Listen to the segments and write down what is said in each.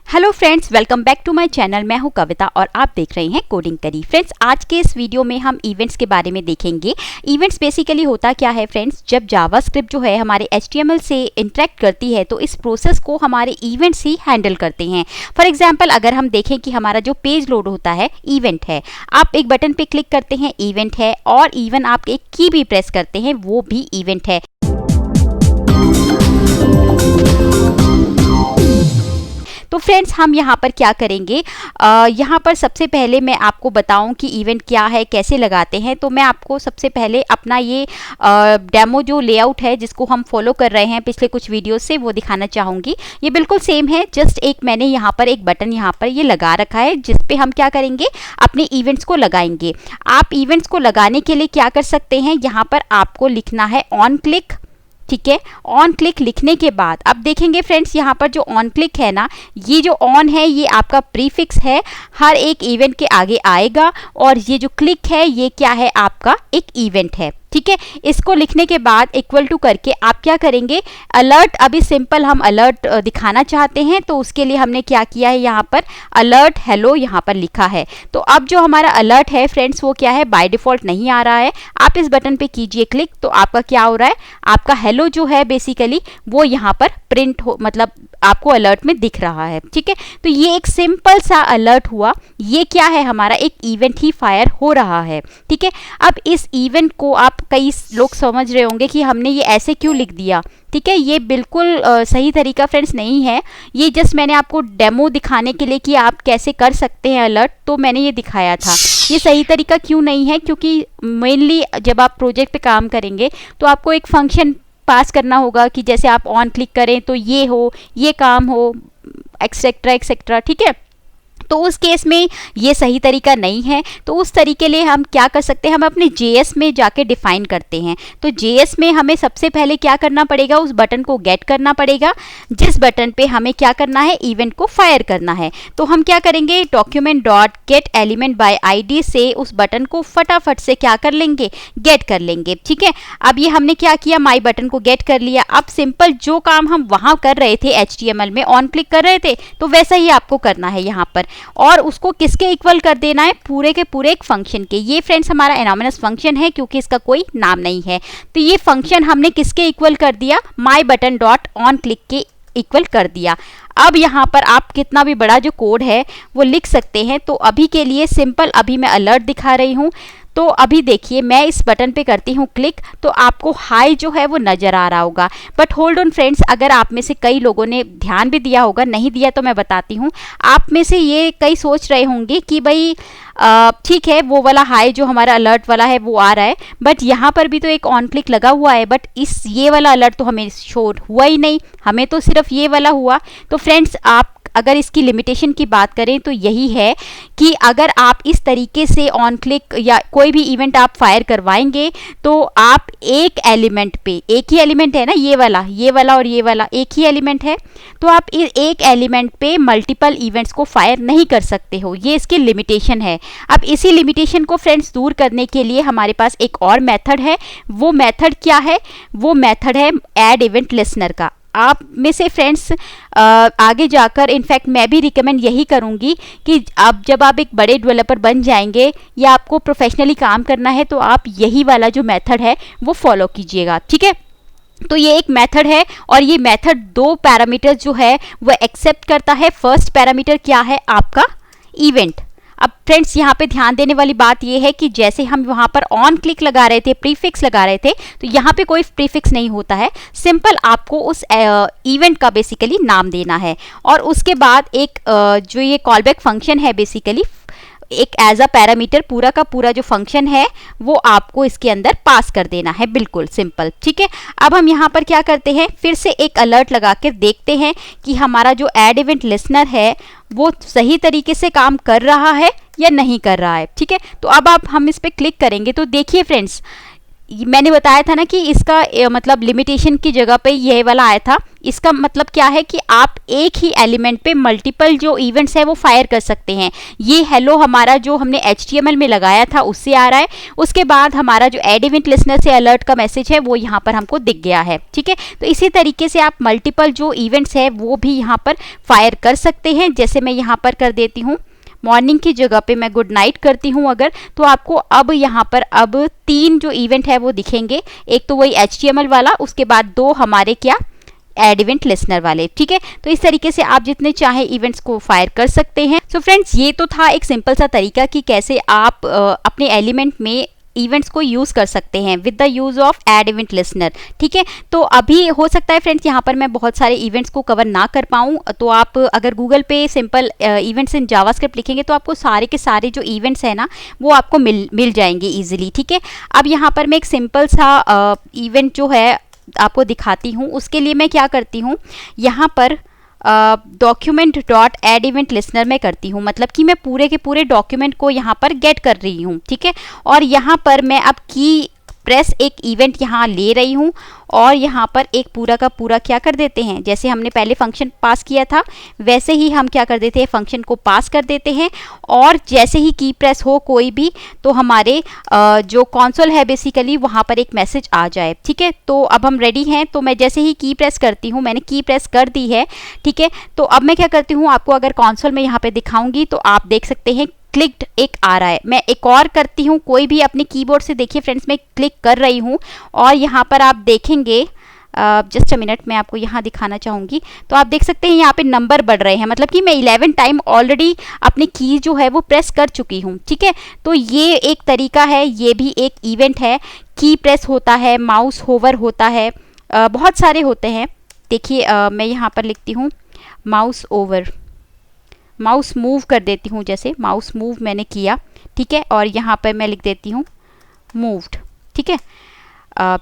Hello friends, welcome back to my channel. मैं हूं कविता और आप देख रहे हैं कोडिंग करी। फ्रेंड्स, आज के इस वीडियो में हम इवेंट्स के बारे में देखेंगे। इवेंट्स बेसिकली होता क्या है फ्रेंड्स, जब जावास्क्रिप्ट जो है हमारे HTML से इंटरेक्ट करती है तो इस प्रोसेस को हमारे इवेंट्स ही हैंडल करते हैं। फॉर एग्जाम्पल, अगर हम देखें कि हमारा जो पेज लोड होता है इवेंट है, आप एक बटन पे क्लिक करते हैं इवेंट है, और इवन आप एक की भी प्रेस करते हैं वो भी इवेंट है। तो फ्रेंड्स, हम यहाँ पर क्या करेंगे, यहाँ पर सबसे पहले मैं आपको बताऊँ कि इवेंट क्या है, कैसे लगाते हैं। तो मैं आपको सबसे पहले अपना ये डेमो जो लेआउट है जिसको हम फॉलो कर रहे हैं पिछले कुछ वीडियो से, वो दिखाना चाहूँगी। ये बिल्कुल सेम है, जस्ट एक मैंने यहाँ पर एक बटन यहाँ पर ये लगा रखा है जिस पे हम क्या करेंगे, अपने इवेंट्स को लगाएंगे। आप इवेंट्स को लगाने के लिए क्या कर सकते हैं, यहाँ पर आपको लिखना है ऑन क्लिक। ठीक है, ऑन क्लिक लिखने के बाद अब देखेंगे फ्रेंड्स, यहाँ पर जो ऑन क्लिक है ना, ये जो ऑन है ये आपका प्रीफिक्स है, हर एक इवेंट के आगे आएगा, और ये जो क्लिक है ये क्या है, आपका एक इवेंट है। ठीक है, इसको लिखने के बाद इक्वल टू करके आप क्या करेंगे, अलर्ट। अभी सिंपल हम अलर्ट दिखाना चाहते हैं तो उसके लिए हमने क्या किया है, यहाँ पर अलर्ट हेलो यहाँ पर लिखा है। तो अब जो हमारा अलर्ट है फ्रेंड्स वो क्या है, बाय डिफॉल्ट नहीं आ रहा है। आप इस बटन पे कीजिए क्लिक तो आपका क्या हो रहा है, आपका हेलो जो है बेसिकली वो यहाँ पर प्रिंट हो, मतलब आपको अलर्ट में दिख रहा है। ठीक है, तो ये एक सिंपल सा अलर्ट हुआ। ये क्या है, हमारा एक इवेंट ही फायर हो रहा है। ठीक है, अब इस इवेंट को आप, कई लोग समझ रहे होंगे कि हमने ये ऐसे क्यों लिख दिया। ठीक है, ये बिल्कुल सही तरीका फ्रेंड्स नहीं है। ये जस्ट मैंने आपको डेमो दिखाने के लिए कि आप कैसे कर सकते हैं अलर्ट, तो मैंने ये दिखाया था। ये सही तरीका क्यों नहीं है, क्योंकि मेनली जब आप प्रोजेक्ट पे काम करेंगे तो आपको एक फंक्शन पास करना होगा कि जैसे आप ऑन क्लिक करें तो ये हो, ये काम हो, एक्सेट्रा एक्सेट्रा। ठीक है, तो उस केस में ये सही तरीका नहीं है। तो उस तरीके लिए हम क्या कर सकते हैं, हम अपने JS में जाके डिफाइन करते हैं। तो JS में हमें सबसे पहले क्या करना पड़ेगा, उस बटन को गेट करना पड़ेगा जिस बटन पे हमें क्या करना है, इवेंट को फायर करना है। तो हम क्या करेंगे, document dot gate element by ID से उस बटन को फटाफट से क्या कर लेंगे, गेट कर लेंगे। ठीक है, अब ये हमने क्या किया, माई बटन को गेट कर लिया। अब सिंपल जो काम हम वहां कर रहे थे HTML में ऑन क्लिक कर रहे थे, तो वैसा ही आपको करना है यहाँ पर, और उसको किसके इक्वल कर देना है, पूरे के पूरे एक फंक्शन के। ये फ्रेंड्स हमारा एनोनिमस फंक्शन है क्योंकि इसका कोई नाम नहीं है। तो ये फंक्शन हमने किसके इक्वल कर दिया, माई बटन डॉट ऑन क्लिक के इक्वल कर दिया। अब यहाँ पर आप कितना भी बड़ा जो कोड है वो लिख सकते हैं। तो अभी के लिए सिंपल अभी मैं अलर्ट दिखा रही हूँ। तो अभी देखिए, मैं इस बटन पे करती हूँ क्लिक तो आपको हाई जो है वो नज़र आ रहा होगा। बट होल्ड ऑन फ्रेंड्स, अगर आप में से कई लोगों ने ध्यान भी दिया होगा, नहीं दिया तो मैं बताती हूँ। आप में से ये कई सोच रहे होंगे कि भाई ठीक है, वो वाला हाई जो हमारा अलर्ट वाला है वो आ रहा है, बट यहाँ पर भी तो एक ऑन क्लिक लगा हुआ है, बट ये वाला अलर्ट तो हमें शो हुआ ही नहीं, हमें तो सिर्फ ये वाला हुआ। तो फ्रेंड्स, आप अगर इसकी लिमिटेशन की बात करें तो यही है कि अगर आप इस तरीके से ऑन क्लिक या कोई भी इवेंट आप फायर करवाएंगे तो आप एक एलिमेंट पे, एक ही एलिमेंट है ना, ये वाला और ये वाला एक ही एलिमेंट है, तो आप एक एलिमेंट पे मल्टीपल इवेंट्स को फायर नहीं कर सकते हो। ये इसकी लिमिटेशन है। अब इसी लिमिटेशन को फ्रेंड्स दूर करने के लिए हमारे पास एक और मेथड है। वो मेथड क्या है, वो मेथड है ऐड इवेंट लिसनर का। आप में से फ्रेंड्स आगे जाकर इनफैक्ट मैं भी रिकमेंड यही करूँगी कि अब जब आप एक बड़े डेवलपर बन जाएंगे या आपको प्रोफेशनली काम करना है तो आप यही वाला जो मेथड है वो फॉलो कीजिएगा। ठीक है, तो ये एक मेथड है और ये मेथड दो पैरामीटर जो है वो एक्सेप्ट करता है। फर्स्ट पैरामीटर क्या है, आपका इवेंट। अब फ्रेंड्स, यहाँ पे ध्यान देने वाली बात ये है कि जैसे हम वहाँ पर ऑन क्लिक लगा रहे थे, प्रीफिक्स लगा रहे थे, तो यहाँ पे कोई प्रीफिक्स नहीं होता है। सिंपल आपको उस इवेंट का बेसिकली नाम देना है, और उसके बाद एक जो ये कॉलबैक फंक्शन है बेसिकली एक एज अ पैरामीटर, पूरा का पूरा जो फंक्शन है वो आपको इसके अंदर पास कर देना है। बिल्कुल सिंपल। ठीक है, अब हम यहाँ पर क्या करते हैं, फिर से एक अलर्ट लगा कर देखते हैं कि हमारा जो ऐड इवेंट लिसनर है वो सही तरीके से काम कर रहा है या नहीं कर रहा है। ठीक है, तो अब हम इस पर क्लिक करेंगे तो देखिए फ्रेंड्स, मैंने बताया था ना कि इसका मतलब लिमिटेशन की जगह पे ये वाला आया था, इसका मतलब क्या है कि आप एक ही एलिमेंट पे मल्टीपल जो इवेंट्स है वो फायर कर सकते हैं। ये हेलो हमारा जो हमने HTML में लगाया था उससे आ रहा है। उसके बाद हमारा जो ऐड इवेंट लिसनर से अलर्ट का मैसेज है वो यहाँ पर हमको दिख गया है। ठीक है, तो इसी तरीके से आप मल्टीपल जो इवेंट्स है वो भी यहाँ पर फायर कर सकते हैं। जैसे मैं यहाँ पर कर देती हूँ, मॉर्निंग की जगह पे मैं गुड नाइट करती हूँ अगर, तो आपको अब यहाँ पर अब 3 जो इवेंट है वो दिखेंगे। एक तो वही HTML वाला, उसके बाद 2 हमारे क्या एड इवेंट लिसनर वाले। ठीक है, तो इस तरीके से आप जितने चाहे इवेंट्स को फायर कर सकते हैं। सो फ्रेंड्स, ये तो था एक सिंपल सा तरीका कि कैसे आप अपने एलिमेंट में इवेंट्स को यूज कर सकते हैं with the use of add event listener. ठीक है, तो अभी हो सकता है फ्रेंड्स यहाँ पर मैं बहुत सारे इवेंट्स को कवर ना कर पाऊँ, तो आप अगर गूगल पे सिंपल इवेंट्स इन जावास्क्रिप्ट लिखेंगे तो आपको सारे के सारे जो इवेंट्स है ना वो आपको मिल जाएंगे इजीली। ठीक है, अब यहाँ पर मैं एक सिंपल सा इवेंट जो है आपको दिखाती हूँ। उसके लिए मैं क्या करती हूँ, यहाँ पर document dot add event listener में करती हूँ, मतलब कि मैं पूरे के पूरे डॉक्यूमेंट को यहाँ पर गेट कर रही हूँ। ठीक है, और यहाँ पर मैं अब की प्रेस एक इवेंट यहाँ ले रही हूँ और यहाँ पर एक पूरा का पूरा क्या कर देते हैं, जैसे हमने पहले फंक्शन पास किया था वैसे ही हम क्या कर देते हैं, फंक्शन को पास कर देते हैं। और जैसे ही की प्रेस हो कोई भी, तो हमारे जो कंसोल है बेसिकली वहाँ पर एक मैसेज आ जाए। ठीक है, तो अब हम रेडी हैं, तो मैं जैसे ही की प्रेस करती हूँ, मैंने की प्रेस कर दी है। ठीक है, तो अब मैं क्या करती हूँ, आपको अगर कंसोल में यहाँ पे दिखाऊंगी तो आप देख सकते हैं क्लिक्ड एक आ रहा है। मैं एक और करती हूँ, कोई भी अपने कीबोर्ड से देखिए फ्रेंड्स, मैं क्लिक कर रही हूँ और यहाँ पर आप देखेंगे, जस्ट अ मिनट मैं आपको यहाँ दिखाना चाहूँगी, तो आप देख सकते हैं यहाँ पे नंबर बढ़ रहे हैं, मतलब कि मैं 11 टाइम ऑलरेडी अपनी की जो है वो प्रेस कर चुकी हूँ। ठीक है, तो ये एक तरीका है, ये भी एक इवेंट है। की प्रेस होता है, माउस होवर होता है, बहुत सारे होते हैं। देखिए मैं यहाँ पर लिखती हूँ माउस ओवर, माउस मूव कर देती हूँ, जैसे माउस मूव मैंने किया। ठीक है, और यहाँ पर मैं लिख देती हूँ मूव्ड। ठीक है,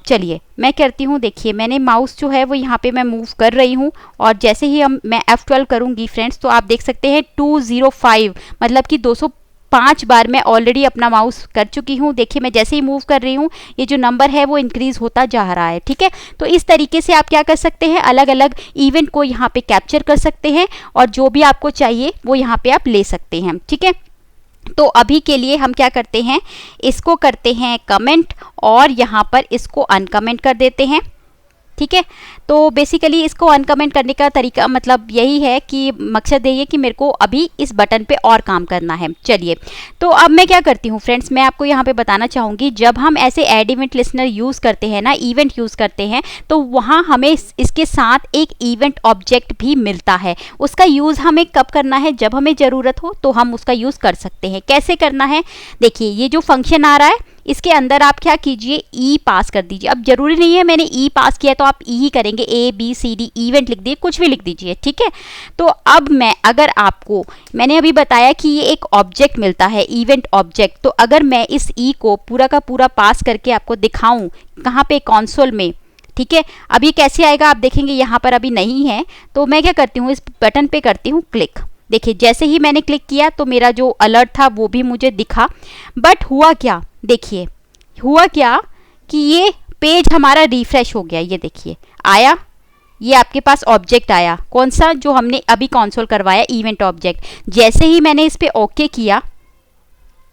चलिए मैं करती हूँ, देखिए मैंने माउस जो है वो यहाँ पे मैं मूव कर रही हूँ और जैसे ही मैं F12 करूँगी फ्रेंड्स, तो आप देख सकते हैं 205, मतलब कि 205 बार मैं ऑलरेडी अपना माउस कर चुकी हूँ। देखिए मैं जैसे ही मूव कर रही हूँ ये जो नंबर है वो इंक्रीज होता जा रहा है। ठीक है, तो इस तरीके से आप क्या कर सकते हैं, अलग अलग इवेंट को यहाँ पे कैप्चर कर सकते हैं और जो भी आपको चाहिए वो यहाँ पे आप ले सकते हैं। ठीक है, तो अभी के लिए हम क्या करते हैं, इसको करते हैं कमेंट और यहाँ पर इसको अनकमेंट कर देते हैं। ठीक है, तो बेसिकली इसको अनकमेंट करने का तरीका मतलब यही है कि मकसद यही है कि मेरे को अभी इस बटन पे और काम करना है। चलिए, तो अब मैं क्या करती हूँ फ्रेंड्स, मैं आपको यहाँ पे बताना चाहूँगी, जब हम ऐसे एड इवेंट लिसनर यूज़ करते हैं ना, इवेंट यूज़ करते हैं, तो वहाँ हमें इसके साथ एक इवेंट ऑब्जेक्ट भी मिलता है। उसका यूज़ हमें कब करना है, जब हमें ज़रूरत हो तो हम उसका यूज़ कर सकते हैं। कैसे करना है, देखिए ये जो फंक्शन आ रहा है इसके अंदर आप क्या कीजिए, ई पास कर दीजिए। अब जरूरी नहीं है मैंने ई पास किया तो आप ई ही करेंगे, ABCD इवेंट लिख दिए, कुछ भी लिख दीजिए। ठीक है, तो अब मैं अगर आपको, मैंने अभी बताया कि ये एक ऑब्जेक्ट मिलता है, इवेंट ऑब्जेक्ट, तो अगर मैं इस ई को पूरा का पूरा पास करके आपको दिखाऊं कहाँ पे, कंसोल में। ठीक है, अब ये कैसे आएगा आप देखेंगे, यहाँ पर अभी नहीं है, तो मैं क्या करती हूँ, इस बटन पे करती हूँ क्लिक। देखिए जैसे ही मैंने क्लिक किया तो मेरा जो अलर्ट था वो भी मुझे दिखा, बट हुआ क्या, देखिए हुआ क्या कि ये पेज हमारा रिफ्रेश हो गया। ये देखिए आया, ये आपके पास ऑब्जेक्ट आया, कौन सा, जो हमने अभी कंसोल करवाया, इवेंट ऑब्जेक्ट। जैसे ही मैंने इस पे ओके किया,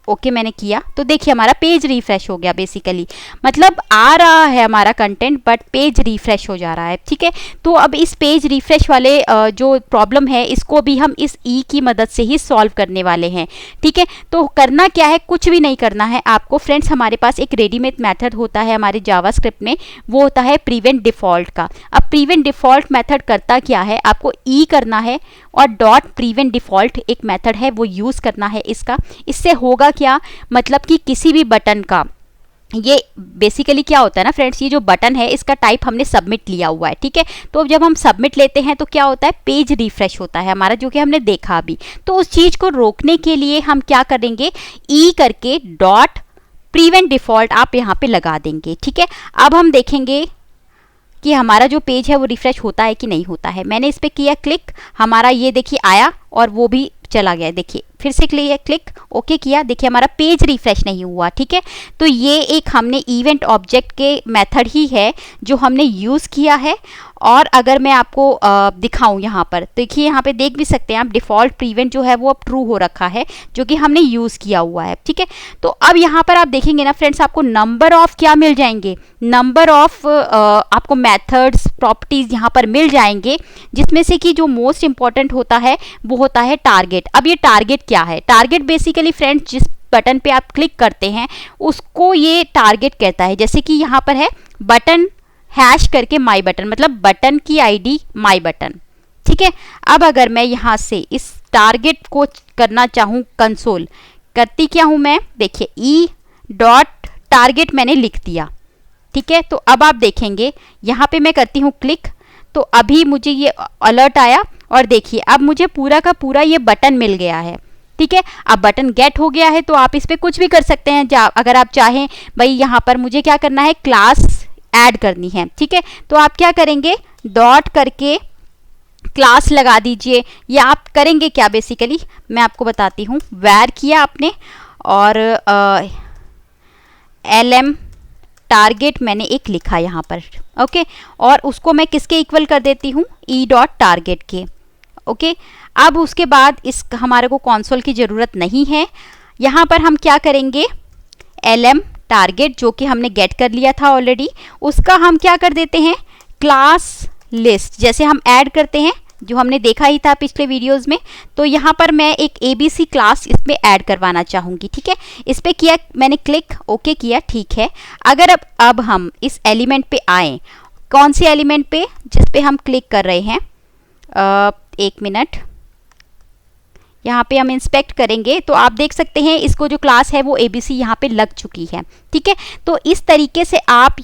ओके मैंने किया, तो देखिए हमारा पेज रिफ्रेश हो गया। बेसिकली मतलब आ रहा है हमारा कंटेंट बट पेज रिफ्रेश हो जा रहा है। ठीक है, तो अब इस पेज रिफ्रेश वाले जो प्रॉब्लम है इसको भी हम इस ई की मदद से ही सॉल्व करने वाले हैं। ठीक है, तो करना क्या है, कुछ भी नहीं करना है आपको फ्रेंड्स। हमारे पास एक रेडीमेड मेथड होता है हमारे जावास्क्रिप्ट में, वो होता है प्रिवेंट डिफॉल्ट का। अब प्रिवेंट डिफॉल्ट मेथड करता क्या है, आपको ई करना है और डॉट प्रिवेंट डिफॉल्ट एक मेथड है वो यूज़ करना है इसका। इससे होगा क्या, मतलब कि किसी भी बटन का, ये बेसिकली क्या होता है ना फ्रेंड्स, ये जो बटन है इसका टाइप हमने सबमिट लिया हुआ है। ठीक है, तो जब हम सबमिट लेते हैं तो क्या होता है, पेज रिफ्रेश होता है हमारा, जो कि हमने देखा अभी। तो उस चीज़ को रोकने के लिए हम क्या करेंगे, ई करके डॉट प्रिवेंट डिफॉल्ट आप यहाँ पे लगा देंगे। ठीक है, अब हम देखेंगे कि हमारा जो पेज है वो रिफ्रेश होता है कि नहीं होता है। मैंने इस पर किया क्लिक, हमारा ये देखिए आया और वो भी चला गया। देखिए फिर से क्लिक ओके किया, देखिए हमारा पेज रिफ्रेश नहीं हुआ। ठीक है, तो ये एक हमने इवेंट ऑब्जेक्ट के मेथड ही है जो हमने यूज़ किया है और अगर मैं आपको दिखाऊं यहाँ पर, देखिए यहाँ पे देख भी सकते हैं आप, डिफ़ॉल्ट प्रीवेंट जो है वो अब ट्रू हो रखा है, जो कि हमने यूज़ किया हुआ है। ठीक है, तो अब यहाँ पर आप देखेंगे ना फ्रेंड्स, आपको नंबर ऑफ क्या मिल जाएंगे, नंबर ऑफ आपको मेथड्स, प्रॉपर्टीज़ यहाँ पर मिल जाएंगे, जिसमें से कि जो मोस्ट इंपॉर्टेंट होता है वो होता है टारगेट। अब ये टारगेट क्या है? टारगेट बेसिकली फ्रेंड्स जिस बटन पे आप क्लिक करते हैं उसको ये टारगेट कहता है। जैसे कि यहाँ पर है बटन हैश करके माई बटन, मतलब बटन की आईडी माई बटन। ठीक है, अब अगर मैं यहाँ से इस टारगेट को करना चाहूँ कंसोल, करती क्या हूँ मैं, देखिए ई डॉट टारगेट मैंने लिख दिया। ठीक है, तो अब आप देखेंगे यहाँ पे मैं करती हूँ क्लिक, तो अभी मुझे ये अलर्ट आया और देखिए अब मुझे पूरा का पूरा ये बटन मिल गया है। ठीक है, अब बटन गेट हो गया है, तो आप इस पर कुछ भी कर सकते हैं। अगर आप चाहें भाई यहाँ पर मुझे क्या करना है, क्लास ऐड करनी है। ठीक है, तो आप क्या करेंगे, डॉट करके क्लास लगा दीजिए, या आप करेंगे क्या बेसिकली मैं आपको बताती हूँ। वैर किया आपने और LM टारगेट मैंने एक लिखा यहाँ पर, ओके, और उसको मैं किसके इक्वल कर देती हूँ, ई डॉट टारगेट के। ओके, अब उसके बाद इस हमारे को कंसोल की ज़रूरत नहीं है। यहाँ पर हम क्या करेंगे, LM टारगेट जो कि हमने गेट कर लिया था ऑलरेडी, उसका हम क्या कर देते हैं, क्लास लिस्ट, जैसे हम ऐड करते हैं, जो हमने देखा ही था पिछले वीडियोस में। तो यहाँ पर मैं एक ABC क्लास इसमें ऐड करवाना चाहूँगी। ठीक है, इस पर किया मैंने क्लिक, ओके किया, ठीक है। अगर अब हम इस एलिमेंट पे आएँ, कौन से एलिमेंट पे, जिस पे हम क्लिक कर रहे हैं, एक मिनट, यहाँ पे हम इंस्पेक्ट करेंगे तो आप देख सकते हैं इसको जो क्लास है वो ABC यहाँ पे लग चुकी है। ठीक है, तो इस तरीके से आप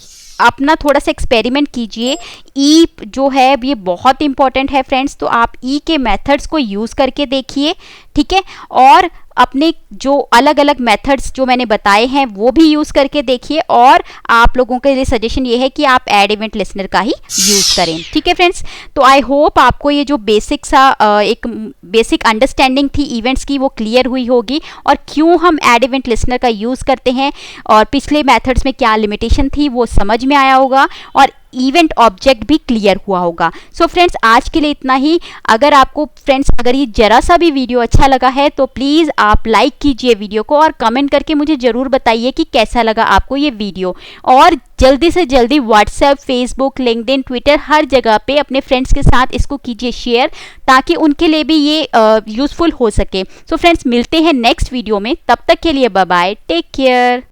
अपना थोड़ा सा एक्सपेरिमेंट कीजिए। ई जो है ये बहुत इंपॉर्टेंट है फ्रेंड्स, तो आप ई के मेथड्स को यूज़ करके देखिए। ठीक है, और अपने जो अलग अलग मेथड्स जो मैंने बताए हैं वो भी यूज़ करके देखिए, और आप लोगों के लिए सजेशन ये है कि आप ऐड इवेंट लिसनर का ही यूज़ करें। ठीक है फ्रेंड्स, तो आई होप आपको ये जो बेसिक सा एक बेसिक अंडरस्टैंडिंग थी इवेंट्स की वो क्लियर हुई होगी, और क्यों हम ऐड इवेंट लिसनर का यूज़ करते हैं और पिछले मेथड्स में क्या लिमिटेशन थी वो समझ में आया होगा, और इवेंट ऑब्जेक्ट भी क्लियर हुआ होगा। सो फ्रेंड्स आज के लिए इतना ही। अगर आपको फ्रेंड्स अगर ये जरा सा भी वीडियो अच्छा लगा है तो प्लीज़ आप लाइक कीजिए वीडियो को, और कमेंट करके मुझे ज़रूर बताइए कि कैसा लगा आपको ये वीडियो, और जल्दी से जल्दी व्हाट्सएप, फेसबुक, लिंक्डइन, ट्विटर हर जगह पे अपने फ्रेंड्स के साथ इसको कीजिए शेयर, ताकि उनके लिए भी ये यूज़फुल हो सके। सो फ्रेंड्स मिलते हैं नेक्स्ट वीडियो में, तब तक के लिए बाय बाय, टेक केयर।